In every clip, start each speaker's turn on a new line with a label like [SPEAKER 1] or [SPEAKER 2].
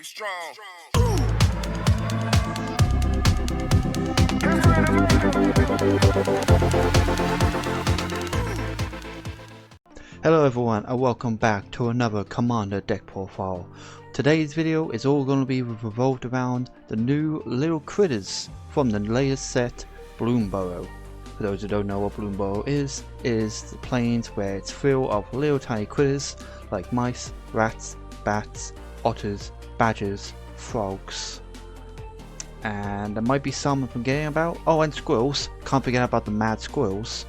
[SPEAKER 1] Get strong.
[SPEAKER 2] Hello everyone and welcome back to another Commander deck profile. Today's video is all going to be revolved around the new little critters from the latest set, Bloomburrow. For those who don't know what Bloomburrow is the plains where it's full of little tiny critters like mice, rats, bats, otters, badgers, frogs, and there might be some I'm forgetting about. Oh, and squirrels. Can't forget about the mad squirrels.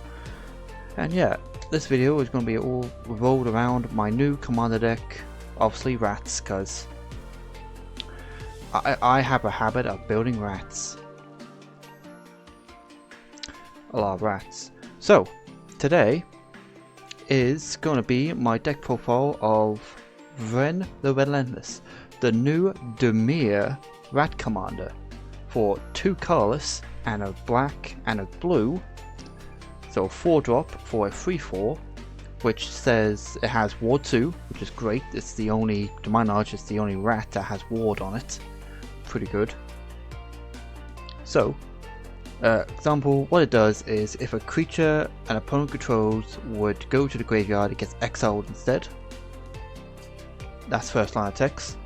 [SPEAKER 2] And yeah, this video is going to be all revolved around my new commander deck, obviously rats, because I have a habit of building rats. A lot of rats. So, today is going to be my deck profile of Vren the Relentless, the new Dimir rat commander, for 2 colorless and a black and a blue. So 4-drop for a 3/4, which says it has Ward 2, which is great. It's the only, to my knowledge, it's the only rat that has Ward on it. Pretty good. So, example, what it does is if a creature an opponent controls would go to the graveyard, it gets exiled instead. That's first line of text.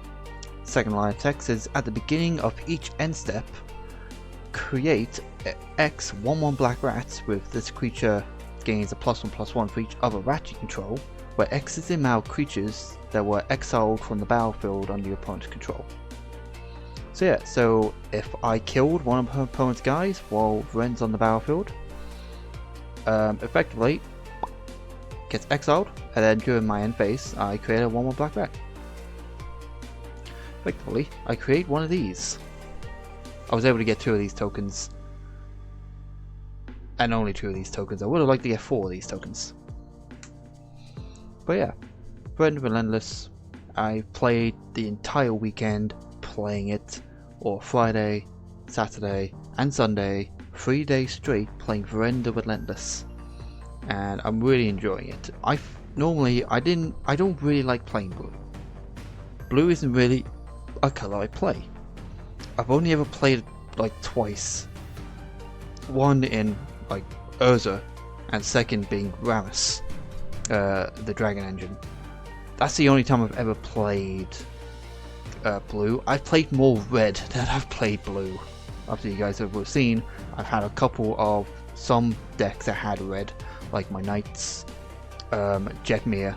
[SPEAKER 2] Second line of text is at the beginning of each end step, create X 1/1 black rats with this creature gains a +1/+1 for each other rat you control, where X is the amount of creatures that were exiled from the battlefield under your opponent's control. So yeah, so if I killed one of her opponent's guys while Vren's on the battlefield, effectively gets exiled, and then during my end phase I create a 1/1 black rat. Effectively, I create one of these. I was able to get 2 of these tokens, and only 2 of these tokens. I would have liked to get 4 of these tokens. But yeah, Vren Relentless. I played the entire weekend playing it, or Friday, Saturday and Sunday, 3 days straight playing Vren the Relentless, and I'm really enjoying it. I don't really like playing blue. Blue isn't really a color I play. I've only ever played it like twice. One in like Urza, and second being Ramus, the Dragon Engine. That's the only time I've ever played blue. I've played more red than I've played blue. After you guys have seen, I've had a couple of some decks that had red, like my Knights, Jetmir.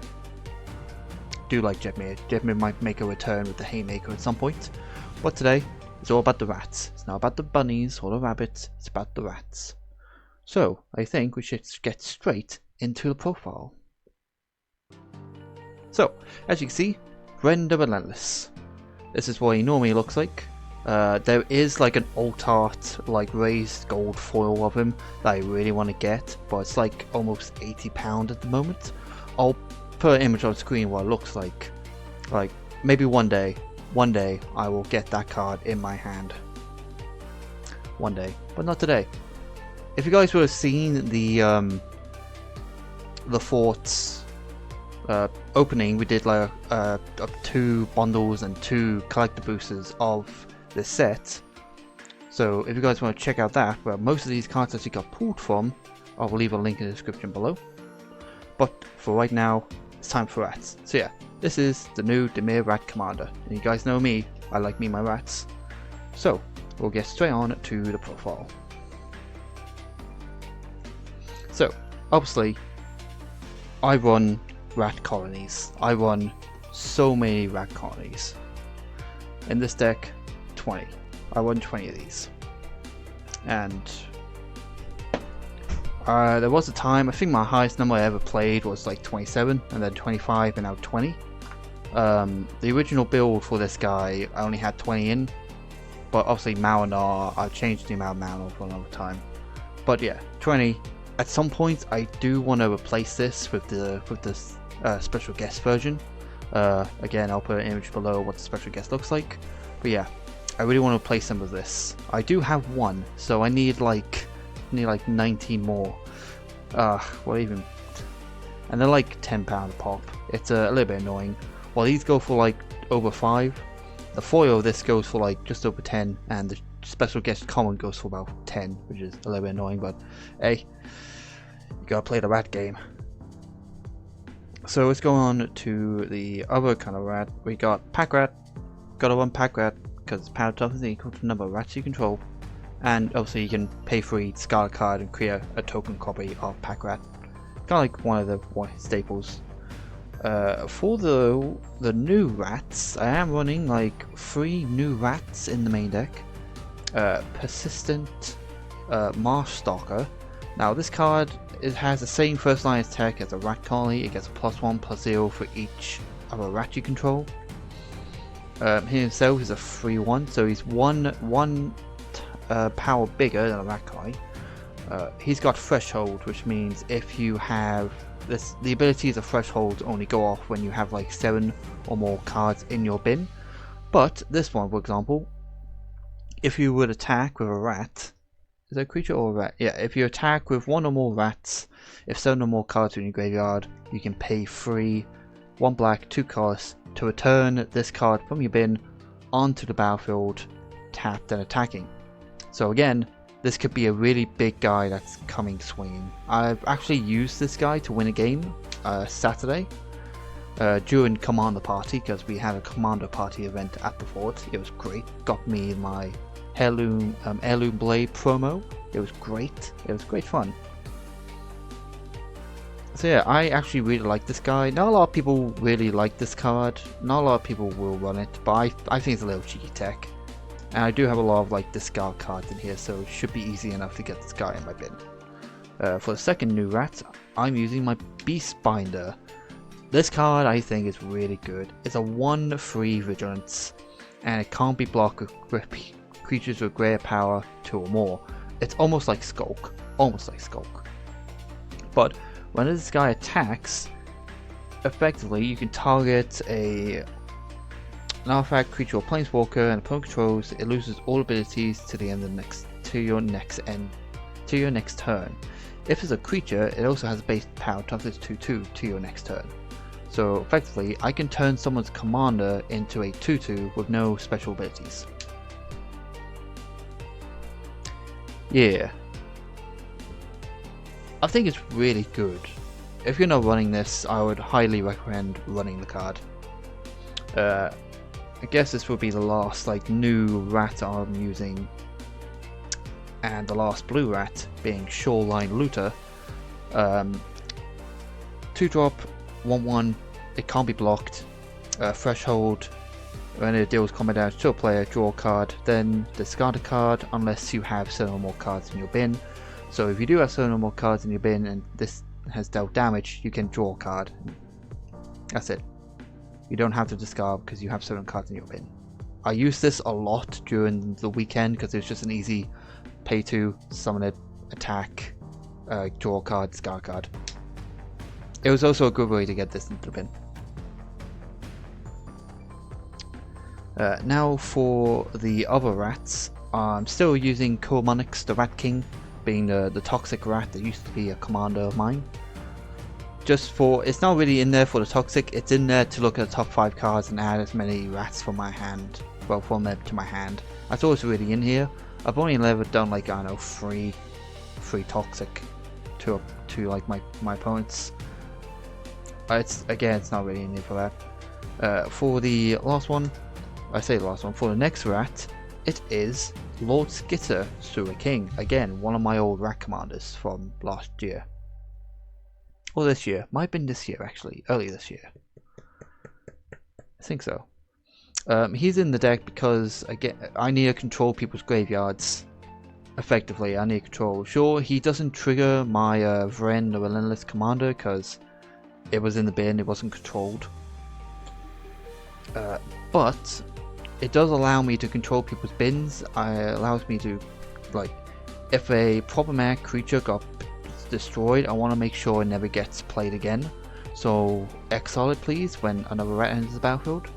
[SPEAKER 2] Do like Jetmir. Jetmir might make a return with the Haymaker at some point, but today it's all about the rats. It's not about the bunnies or the rabbits, it's about the rats. So, I think we should get straight into the profile. So, as you can see, Vren the Relentless. This is what he normally looks like. There is like an alt art, like raised gold foil of him that I really want to get, but it's like almost £80 at the moment. I'll put an image on screen what it looks like. Like, maybe one day I will get that card in my hand. One day, but not today. If you guys would have seen the forts opening, we did like 2 bundles and 2 collector boosters of this set. So if you guys want to check out that, where most of these cards actually got pulled from, I will leave a link in the description below. But for right now, it's time for rats. So yeah, this is the new Dimir Rat Commander, and you guys know me, I like me my rats. So, we'll get straight on to the profile. So, obviously, I run rat colonies. I run so many rat colonies. In this deck, 20. I run 20 of these. And there was a time, I think my highest number I ever played was like 27, and then 25, and now 20. The original build for this guy, I only had 20 in, but obviously Maonar, I've changed the amount of Maonar for another time. But yeah, 20. At some point, I do want to replace this with the special guest version. Again, I'll put an image below what the special guest looks like. But yeah, I really want to replace them with this. I do have one, so I need like 19 more. What even? And they're like £10 a pop. It's a little bit annoying. While these go for like over 5, the foil of this goes for like just over 10, and the special guest common goes for about 10, which is a little bit annoying, but hey, you gotta play the rat game. So let's go on to the other kind of rat. We got pack rat. Gotta run pack rat because power toughness is equal to the number of rats you control, and obviously you can pay for each scarlet card and create a token copy of pack rat. Kind of like one of the staples. For the new rats, I am running like 3 new rats in the main deck. Persistent Marsh Stalker. Now this card, it has the same first line attack as a rat colony. It gets a +1/+0 for each of a rat you control. He himself is a 3/1, so he's one power bigger than a rat colony. He's got Threshold, which means if you have this, the abilities of Threshold only go off when you have like 7 or more cards in your bin. But this one, for example, if you would attack with a rat, is that a creature or a rat? Yeah, if you attack with 1 or more rats, if 7 or more cards are in your graveyard, you can pay 3, 1 black, 2 colors to return this card from your bin onto the battlefield, tapped and attacking. So again, this could be a really big guy that's coming swinging. I've actually used this guy to win a game Saturday during Commander Party, because we had a Commander Party event at the fort. It was great. Got me my Heirloom Blade promo. It was great. It was great fun. So yeah, I actually really like this guy. Not a lot of people really like this card. Not a lot of people will run it, but I think it's a little cheeky tech. And I do have a lot of like discard cards in here, so it should be easy enough to get this guy in my bin. For the second new rat, I'm using my Beast Binder. This card I think is really good. It's a 1/3 vigilance, and it can't be blocked with creatures with greater power 2 or more. It's almost like Skulk. But when this guy attacks, effectively you can target an artifact, creature, or planeswalker, and opponent controls. It loses all abilities to the end of your next turn. If it's a creature, it also has a base power toughness 2/2 to your next turn. So effectively, I can turn someone's commander into a 2/2 with no special abilities. Yeah, I think it's really good. If you're not running this, I would highly recommend running the card. I guess this will be the last like new rat I'm using, and the last blue rat being Shoreline Looter. 2-drop, 1/1, it can't be blocked. Threshold, when it deals combat damage to a player, draw a card, then discard a card unless you have 7 or more cards in your bin. So if you do have 7 or more cards in your bin and this has dealt damage, you can draw a card. That's it. You don't have to discard because you have 7 cards in your bin. I used this a lot during the weekend because it was just an easy pay to, summon it, attack, draw a card, discard a card. It was also a good way to get this into the bin. Now for the other rats, I'm still using Coolmonix, the Rat King, being the toxic rat that used to be a commander of mine. Just for, it's not really in there for the toxic, it's in there to look at the top 5 cards and add as many rats from my hand, well, from them to my hand. That's always really in here. I've only ever done like, I don't know, 3 toxic to like my opponents. It's not really in here for that. For the last one, for the next rat, it is Lord Skitter, Sewer King. Again, one of my old rat commanders from last year. Or this year. Might have been this year actually. Early this year. I think so. He's in the deck because, again, I need to control people's graveyards. Effectively, I need control. Sure, he doesn't trigger my Vren, the Relentless commander, because it was in the bin, it wasn't controlled. But it does allow me to control people's bins. It allows me to, like, if a problematic creature got destroyed, I want to make sure it never gets played again. So exile it please when another rat enters the battlefield.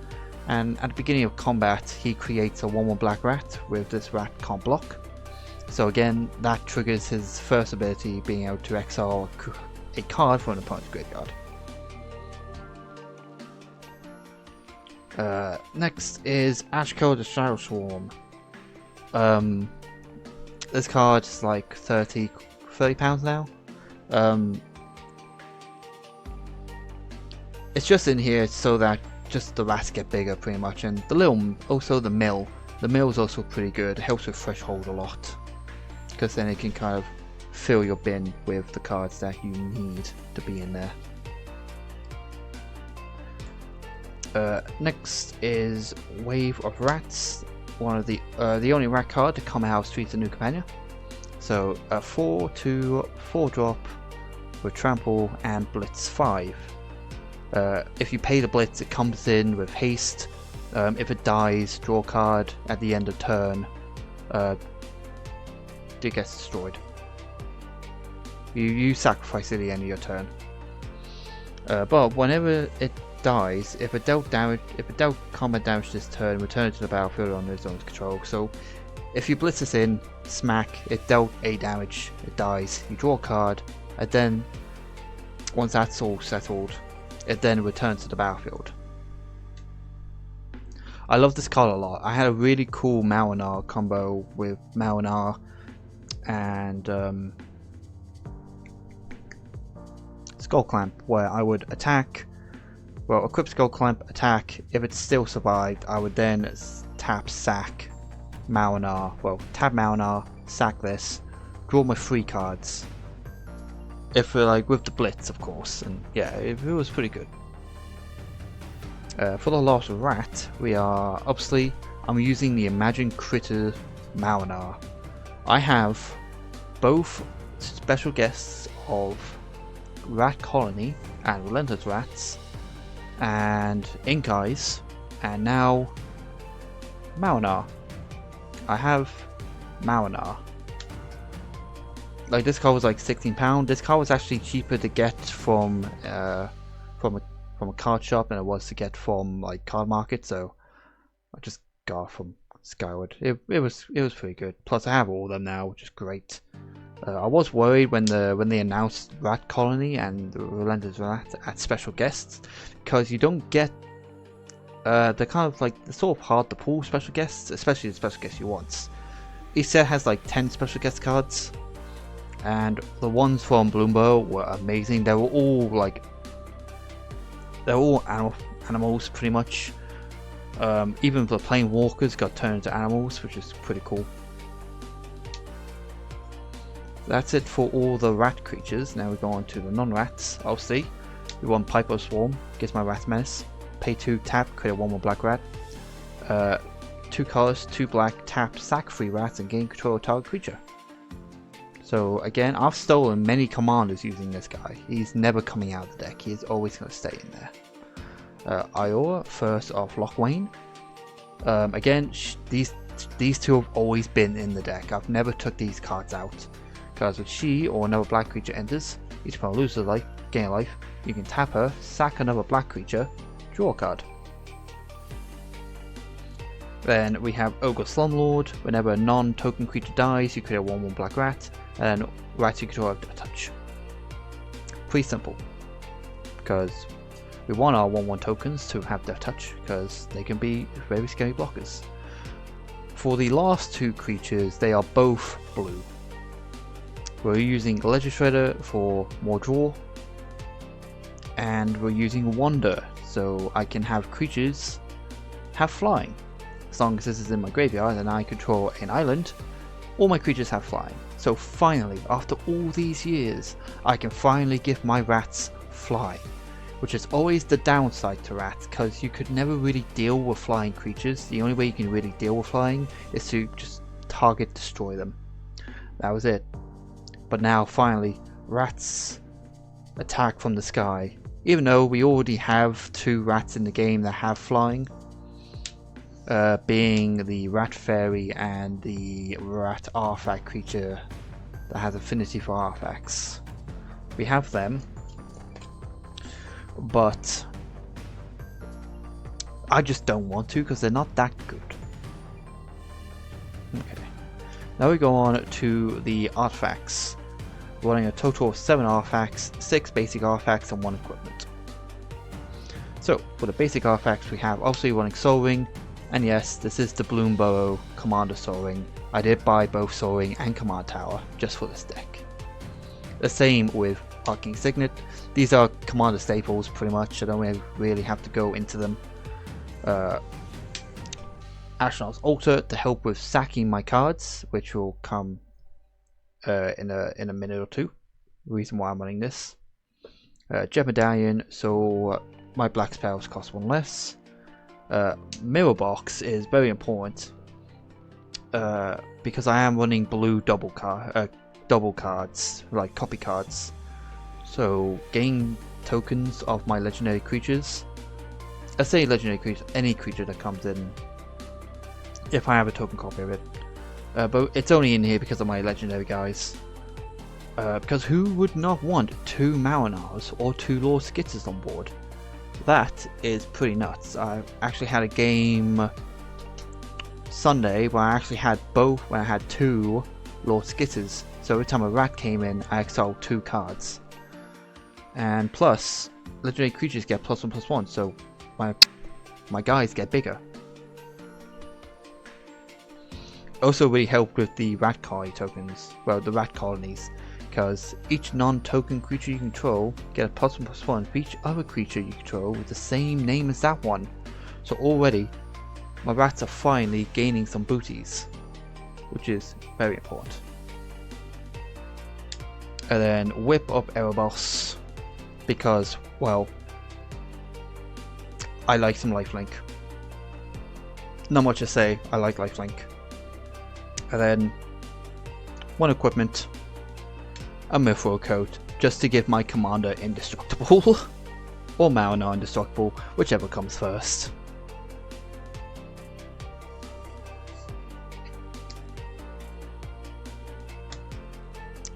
[SPEAKER 2] And at the beginning of combat, he creates a 1/1 black rat with this rat can't block. So again, that triggers his first ability, being able to exile a card from an opponent's graveyard. Next is Ashko the Shadow Swarm. This card is like £30 now. It's just in here so that just the rats get bigger pretty much, and also the mill. The mill is also pretty good. It helps with threshold a lot, because then it can kind of fill your bin with the cards that you need to be in there. Next is Wave of Rats, one of the only rat card to come out of Streets of New Compania. So a 4/2 4-drop with Trample and Blitz 5. If you pay the Blitz, it comes in with haste. If it dies, draw a card at the end of turn. It gets destroyed. You sacrifice it at the end of your turn. But whenever it dies, if it dealt combat damage this turn, return it to the battlefield under its own control. So if you blitz this in, smack, it dealt 8 damage, it dies, you draw a card, and then once that's all settled, it then returns to the battlefield. I love this card a lot. I had a really cool Maonar combo with Maonar and Skull Clamp, where I would attack, equip Skull Clamp, attack. If it still survived, I would then tap sack Maonar, tap Maonar, sack this, draw my 3 cards. If like with the Blitz, of course, and yeah, it was pretty good. For the last rat, we are obviously I'm using the Imagine Critter Maonar. I have both special guests of Rat Colony and Relentless Rats and Ink Eyes, and now Maonar. I have Maonar. Like, this card was like £16. This card was actually cheaper to get from a card shop than it was to get from like Card Market, so I just got it from Skyward. It was pretty good. Plus I have all of them now, which is great. I was worried when they announced Rat Colony and Relentless Rat at special guests, because you don't get they're kind of like sort of hard to pull special guests, especially the special guests you want. Each set has like 10 special guest cards, and the ones from Bloomberg were amazing. They were all animals pretty much. Even the plain walkers got turned into animals, which is pretty cool. That's it for all the rat creatures. Now we go on to the non-rats. Obviously, we want Piper Swarm, gives my rat menace. Pay 2, tap, create a 1/1 black rat. 2 colors, 2 black, tap, sack 3 rats, and gain control of target creature. So again, I've stolen many commanders using this guy. He's never coming out of the deck. He's always going to stay in there. Iora, first of Lochwain. Again, these two have always been in the deck. I've never took these cards out. Because if she or another black creature enters, each opponent loses a life, gain a life. You can tap her, sack another black creature, draw a card. Then we have Ogre Slumlord. Whenever a non-token creature dies, you create a 1/1 black rat, and rats you control have a touch. Pretty simple, because we want our 1/1 tokens to have their touch, because they can be very scary blockers. For the last 2 creatures, they are both blue. We're using Legislator for more draw, and we're using Wander, so I can have creatures have flying. As long as this is in my graveyard and I control an island, all my creatures have flying. So finally, after all these years, I can finally give my rats fly, which is always the downside to rats, because you could never really deal with flying creatures. The only way you can really deal with flying is to just target destroy them. That was it. But now finally, rats attack from the sky. Even though we already have 2 rats in the game that have flying, being the Rat Fairy and the Rat Artifact creature that has affinity for artifacts. We have them, but I just don't want to because they're not that good. Okay, now we go on to the artifacts. Running a total of 7 artifacts, 6 basic artifacts and 1 equipment. So for the basic artifacts, we have obviously running Soul Ring, and yes, this is the Bloomburrow Commander Soul Ring. I did buy both Soul Ring and Command Tower just for this deck. The same with Arcane Signet. These are Commander staples pretty much. I don't really have to go into them. Astronaut's Altar to help with sacking my cards, which will come in a minute or two. The reason why I'm running this. Jet Medallion, so my black spells cost 1 less. Mirror Box is very important because I am running blue double cards, like copy cards. So gain tokens of my legendary creatures. I say legendary creature, any creature that comes in, if I have a token copy of it. But it's only in here because of my legendary guys. Because who would not want 2 Marinars or 2 Lord Skitters on board? That is pretty nuts. I actually had a game Sunday where I actually had both, where I had 2 Lord Skitters. So every time a rat came in, I exiled 2 cards. And plus, legendary creatures get +1/+1, so my guys get bigger. Also really helped with the rat colony tokens, well, the rat colonies, because each non-token creature you control get a +1/+1 for each other creature you control with the same name as that one. So already my rats are finally gaining some booties, which is very important. And then Whip of Erebos, because, well, I like some lifelink. Not much to say, I like lifelink. And then 1 equipment, a Mithril Coat, just to give my commander indestructible, or Mariner indestructible, whichever comes first.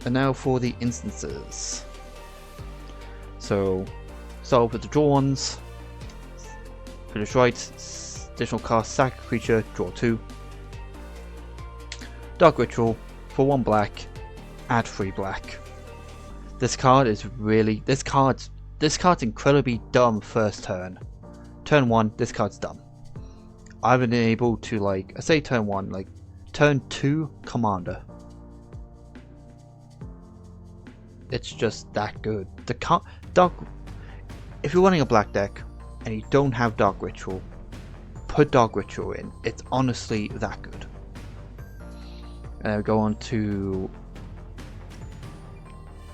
[SPEAKER 2] And now for the instances. So, start off with the draw ones. Finish right, additional cast, sack a creature, draw 2. Dark Ritual, for 1 black, add 3 black. This card is really, this card's incredibly dumb first turn. Turn 1, this card's dumb. I've been able to, like, I say turn 1, like, turn 2, Commander. It's just that good. If you're running a black deck and you don't have Dark Ritual, put Dark Ritual in. It's honestly that good. And we go on to,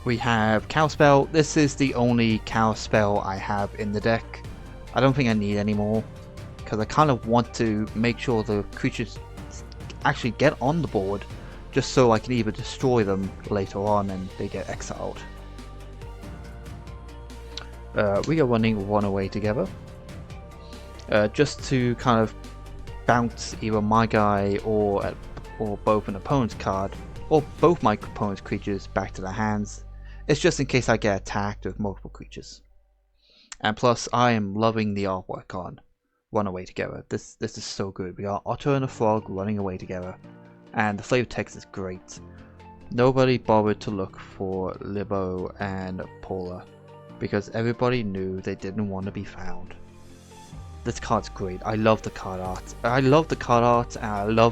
[SPEAKER 2] we have Cow Spell. This is the only Cow Spell I have in the deck. I don't think I need any more, because I kind of want to make sure the creatures actually get on the board, just so I can either destroy them later on and they get exiled. We are running Run Away Together, just to kind of bounce either my guy or both an opponent's card, or both my opponent's creatures back to their hands. It's just in case I get attacked with multiple creatures. And plus, I am loving the artwork on Run Away Together. This is so good. We got Otter and a Frog running away together, and the flavor text is great. Nobody bothered to look for Libo and Paula, because everybody knew they didn't want to be found. This card's great. I love the card art. And I love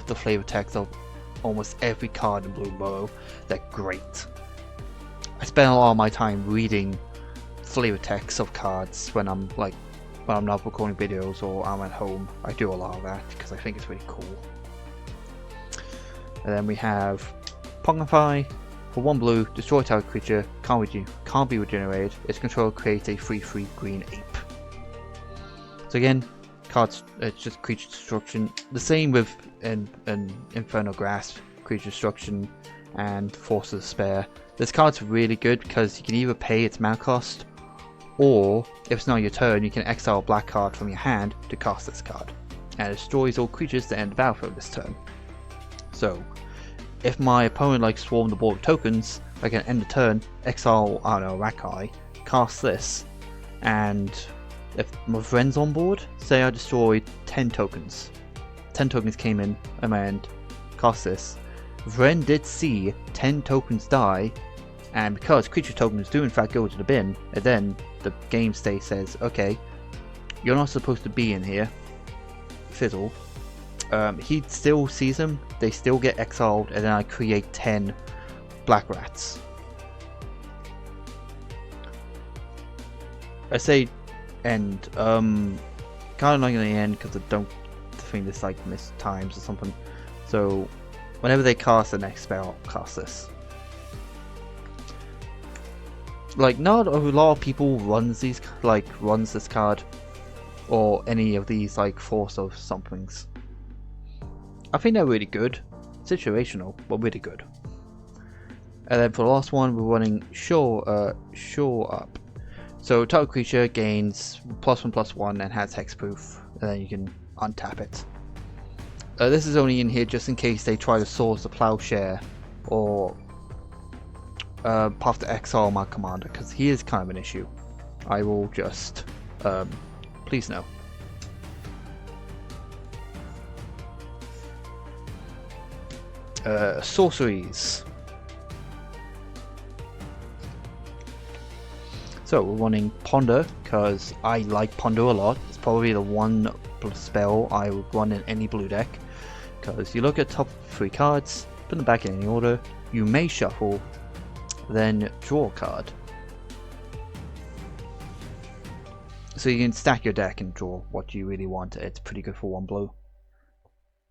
[SPEAKER 2] the flavor text of almost every card in Bloomburrow. They're great. I spend a lot of my time reading flavor text of cards when I'm not recording videos or I'm at home. I do a lot of that because I think it's really cool. And then we have Pugnify. For 1 blue, destroy target creature, can't be regenerated. Its controller creates a 3/3 green ape. So again, cards, it's just creature destruction. The same with Infernal Grasp, creature destruction, and Force of Despair. This card's really good because you can either pay its mana cost, or if it's not your turn, you can exile a black card from your hand to cast this card, and it destroys all creatures that end the battlefield this turn. So, if my opponent like swarm the board with tokens, I can end the turn, exile, I don't know, Rakai, cast this, and if my Vren's on board, say I destroyed 10 tokens. 10 tokens came in at my end, cast this. Vren did see 10 tokens die, and because creature tokens do in fact go to the bin, and then the game state says, okay, you're not supposed to be in here. Fizzle. He still sees them, they still get exiled, and then I create 10 black rats. I say end, kind of not gonna end because I don't think this like missed times or something. So whenever they cast the next spell, I'll cast this. Like, not a lot of people runs these, like runs this card or any of these like force of somethings. I think they're really good, situational, but really good. And then for the last one, we're running Shore Up. So target creature gains +1/+1 and has hexproof, and then you can untap it. This is only in here just in case they try to source the Plowshare or path to exile my commander, because he is kind of an issue. I will just please no. Sorceries. So we're running Ponder because I like Ponder a lot. It's probably the one spell I would run in any blue deck, because you look at top 3 cards, put them back in any order, you may shuffle, then draw a card. So you can stack your deck and draw what you really want. It's pretty good for one blow.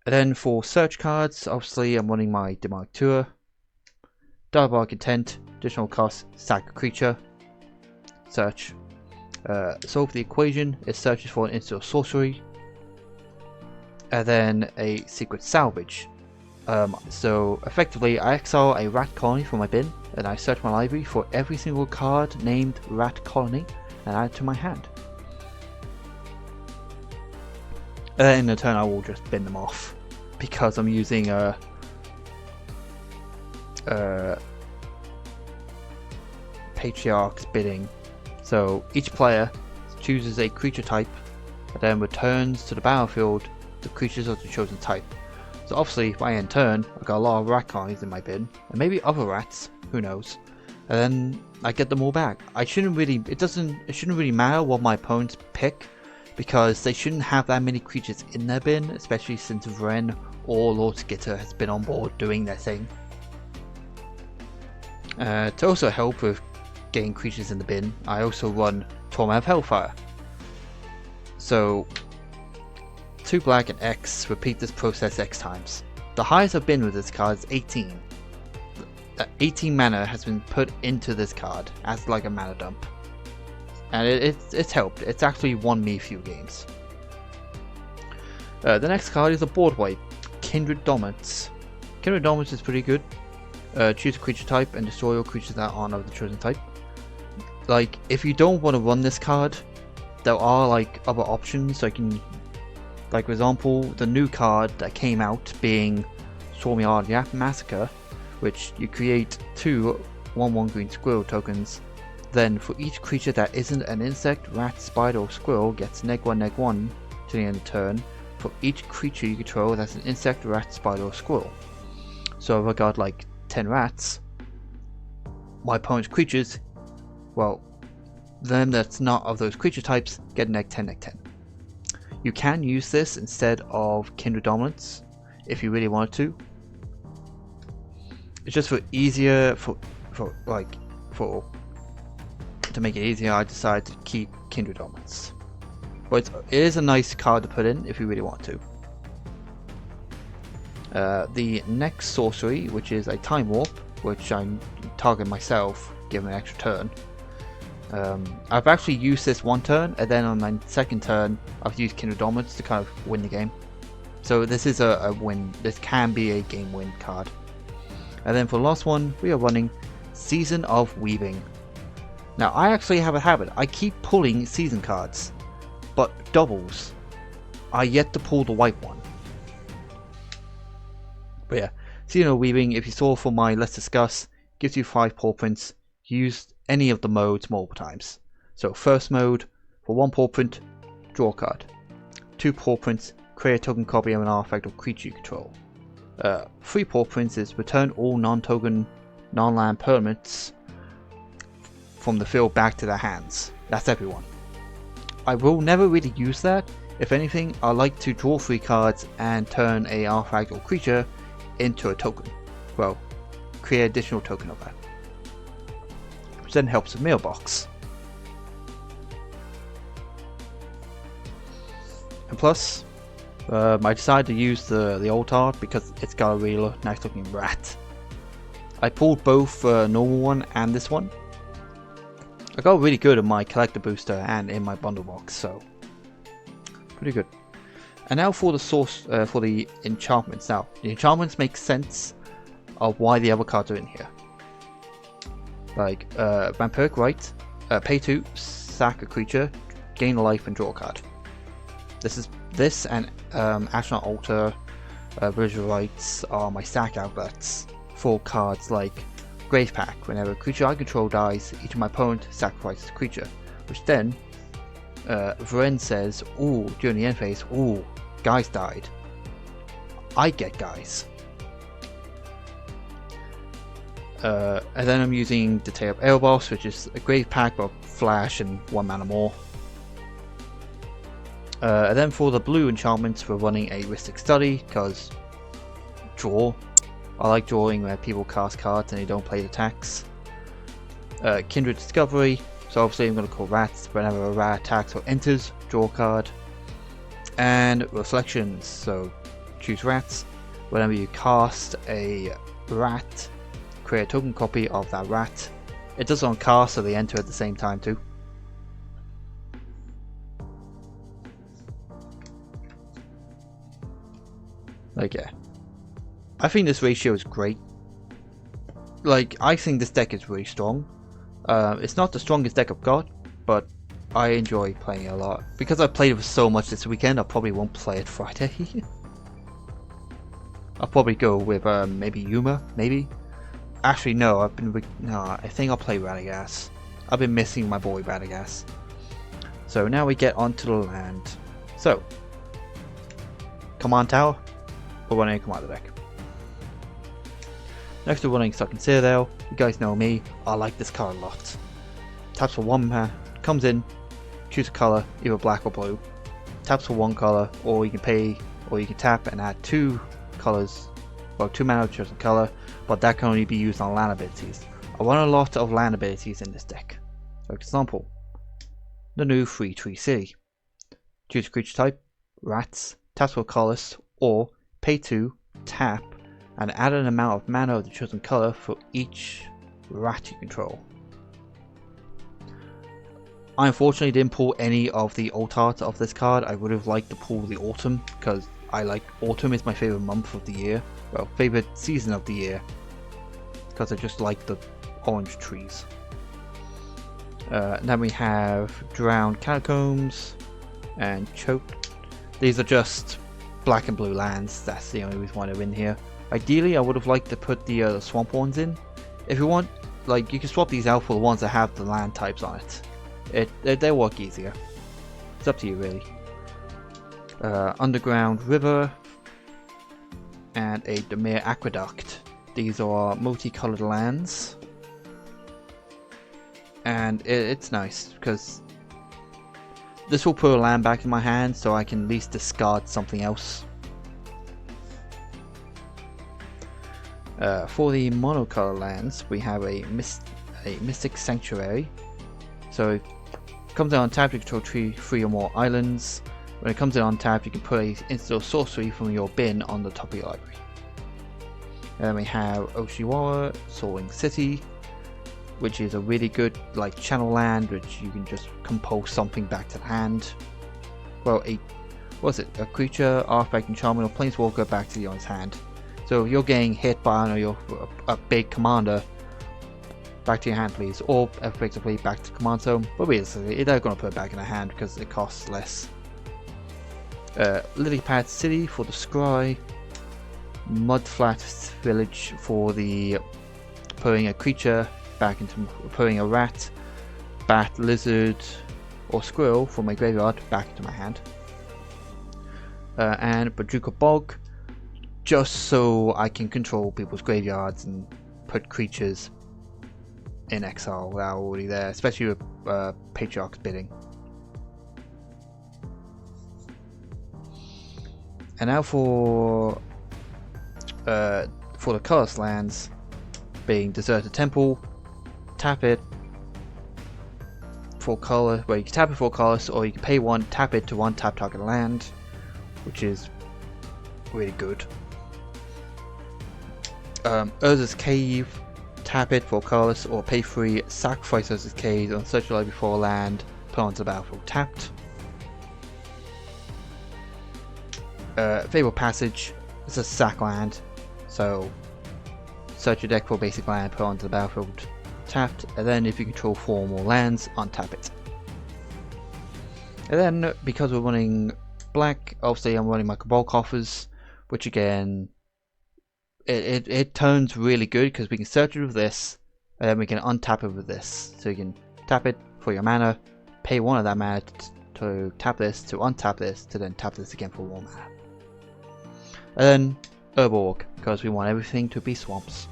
[SPEAKER 2] And then for search cards, obviously I'm running my Demonic Tour, Diabolic Intent, additional cost, sack a creature, search. Solve the equation, it searches for an instant sorcery, and then a secret salvage. So effectively I exile a rat colony from my bin, and I search my library for every single card named rat colony and add it to my hand. And then in the turn I will just bin them off, because I'm using Patriarch's bidding. So each player chooses a creature type and then returns to the battlefield the creatures of the chosen type. So obviously by end turn I've got a lot of rat colonies in my bin, and maybe other rats, who knows, and then I get them all back. It shouldn't really matter what my opponents pick, because they shouldn't have that many creatures in their bin, especially since Vren or Lord Skitter has been on board doing their thing. To also help with getting creatures in the bin, I also run Torment of Hellfire. So 2 black and X, repeat this process X times. The highest I've been with this card is 18. 18 mana has been put into this card as like a mana dump. And it's helped. It's actually won me a few games. The next card is a board wipe, Kindred Dominance. Kindred Dominance is pretty good. Choose a creature type and destroy all creatures that aren't of the chosen type. Like, if you don't want to run this card, there are like other options. Like for example, the new card that came out being Stormyard Massacre, which you create 2 1/1 green squirrel tokens. Then for each creature that isn't an insect, rat, spider or squirrel gets -1/-1 to the end of the turn for each creature you control that's an insect, rat, spider or squirrel. So if I got like 10 rats, my opponent's creatures, well, them that's not of those creature types get -10/-10. You can use this instead of Kindred Dominance if you really wanted to. It's just for easier to make it easier, I decided to keep Kindred Dominance. But it is a nice card to put in if you really want to. The next sorcery, which is a Time Warp, which I'm targeting myself, given an extra turn. I've actually used this one turn, and then on my second turn, I've used Kindred Dominance to kind of win the game. So this is a win. This can be a game win card. And then for the last one, we are running Season of Weaving. Now I actually have a habit. I keep pulling season cards, but doubles. I yet to pull the white one. But yeah, Season of Weaving, if you saw for my Let's Discuss, gives you 5 paw prints. Use any of the modes multiple times. So first mode, for 1 paw print, draw a card. 2 paw prints, create a token copy of an artifact or creature you control. 3 paw prints is return all non-token, non-land permanents from the field back to their hands. That's everyone. I will never really use that. If anything, I like to draw 3 cards and turn a artifact or creature into a token. Well, create an additional token of that, which then helps the mailbox. And plus, I decided to use the old art because it's got a really nice looking rat. I pulled both normal one and this one. I got really good at my collector booster and in my bundle box, so pretty good. And now for the source, for the enchantments. Now, the enchantments make sense of why the other cards are in here. Like Vampiric Rite, pay 2, sack a creature, gain a life, and draw a card. This and Astronaut Altar, Visual Rites are my sack outlets for cards like Grave Pack. Whenever a creature I control dies, each of my opponent sacrifices a creature, which then Vren says, ooh, during the end phase, ooh, guys died. I get guys. And then I'm using the Tail of Erebos, which is a Grave Pack but flash and 1 mana more. And then for the blue enchantments, we're running a Ristic Study, because draw. I like drawing where people cast cards and they don't play the attacks. Kindred Discovery, so obviously I'm going to call rats. Whenever a rat attacks or enters, draw a card. And Reflections, so choose rats. Whenever you cast a rat, create a token copy of that rat. It does on cast, so they enter at the same time too. Like, yeah. I think this ratio is great. Like, I think this deck is really strong. It's not the strongest deck I've got, but I enjoy playing it a lot. Because I played it so much this weekend, I probably won't play it Friday. I'll probably go with maybe Yuma, maybe. Actually, no, I think I'll play Radagast. I've been missing my boy Radagast. So now we get onto the land. So, Command Tower. We're running a Commander deck. Next we're running Stuck in Citadel. You guys know me, I like this card a lot. Taps for 1 mana, comes in, choose a colour, either black or blue. Taps for 1 colour, or you can pay, or you can tap and add 2 colours, well 2 mana to choose a colour, but that can only be used on land abilities. I run a lot of land abilities in this deck. For example, the new 3/3 City. Choose a creature type, rats, taps for a colourless, or pay 2, tap, and add an amount of mana of the chosen colour for each rat you control. I unfortunately didn't pull any of the alt art of this card. I would have liked to pull the autumn, because autumn is my favourite month of the year. Well, favourite season of the year, because I just like the orange trees. Then we have Drowned Catacombs and Choked. These are just black and blue lands. That's the only reason why they're in here. Ideally, I would have liked to put the swamp ones in. If you want, like, you can swap these out for the ones that have the land types on it. They work easier. It's up to you, really. Underground River and a Demir Aqueduct. These are multicolored lands, and it's nice because this will put a land back in my hand, so I can at least discard something else. For the monocolor lands, we have a Mystic Sanctuary. So it comes in on tap, you control 3 or more islands. When it comes in on tap, you can put a instant sorcery from your bin on the top of your library. And then we have Oshiwara, Soaring City, which is a really good channel land, which you can just compose something back to the hand. Well, a creature, artifact, enchantment, or planeswalker back to the owner's hand. So if you're getting hit by a big commander, back to your hand please, or effectively back to command zone, but basically they're going to put it back in the hand because it costs less. Lilypad City for the Scry, Mudflat Village for the putting a creature back into, putting a rat, bat, lizard, or squirrel from my graveyard back into my hand. And Bajuka Bog, just so I can control people's graveyards and put creatures in exile that are already there, especially with Patriarch's Bidding. And now for the colorless lands, being Deserted Temple, tap it for color. Well, you can tap it for colors, or you can pay 1, tap it to 1 tap target land, which is really good. Urza's Cave, tap it for colors, or pay 3, sacrifice Urza's Cave on search your library for a land, put onto the battlefield tapped. Fabled Passage, it's a sack land, so search your deck for a basic land, put onto the battlefield tapped, and then if you control 4 more lands, untap it. And then because we're running black, obviously I'm running my Cabal Coffers, which again, it turns really good because we can search it with this, and then we can untap it with this. So you can tap it for your mana, pay 1 of that mana to tap this, to untap this, to then tap this again for 1 mana. And then Urborg, because we want everything to be swamps.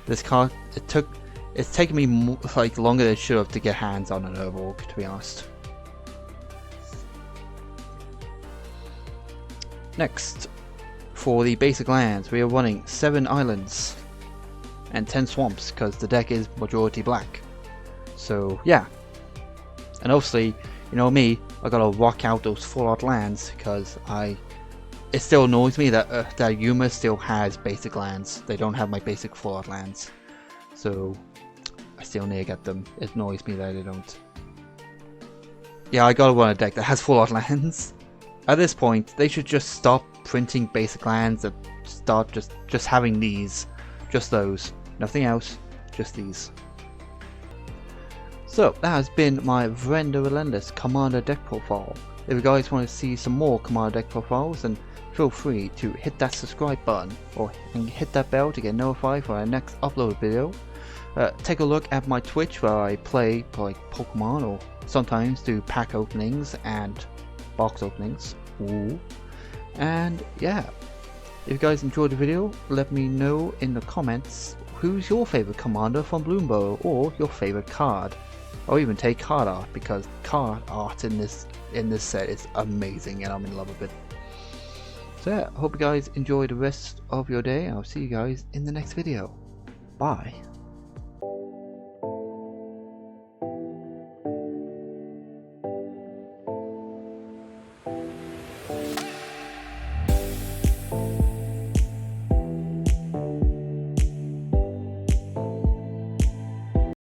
[SPEAKER 2] This card, it's taken me like longer than it should have to get hands on an Urborg, to be honest. Next, for the basic lands, we are running 7 islands and 10 swamps because the deck is majority black. So yeah, and obviously, you know me, I gotta rock out those full art lands because it still annoys me that that Yuma still has basic lands. They don't have my basic full art lands, so I still need to get them. It annoys me that they don't. Yeah, I gotta run a deck that has full art lands. At this point, they should just stop printing basic lands and start just having these, just those, nothing else, just these. So that has been my Vren the Relentless Commander deck profile. If you guys want to see some more Commander deck profiles, then feel free to hit that subscribe button or hit that bell to get notified for our next upload video. Take a look at my Twitch where I play like Pokemon or sometimes do pack openings and box openings. Ooh. And yeah, if you guys enjoyed the video, let me know in the comments who's your favorite commander from Bloomburrow or your favorite card. Or even take card art, because card art in this set is amazing and I'm in love with it. So yeah, I hope you guys enjoy the rest of your day. I'll see you guys in the next video. Bye.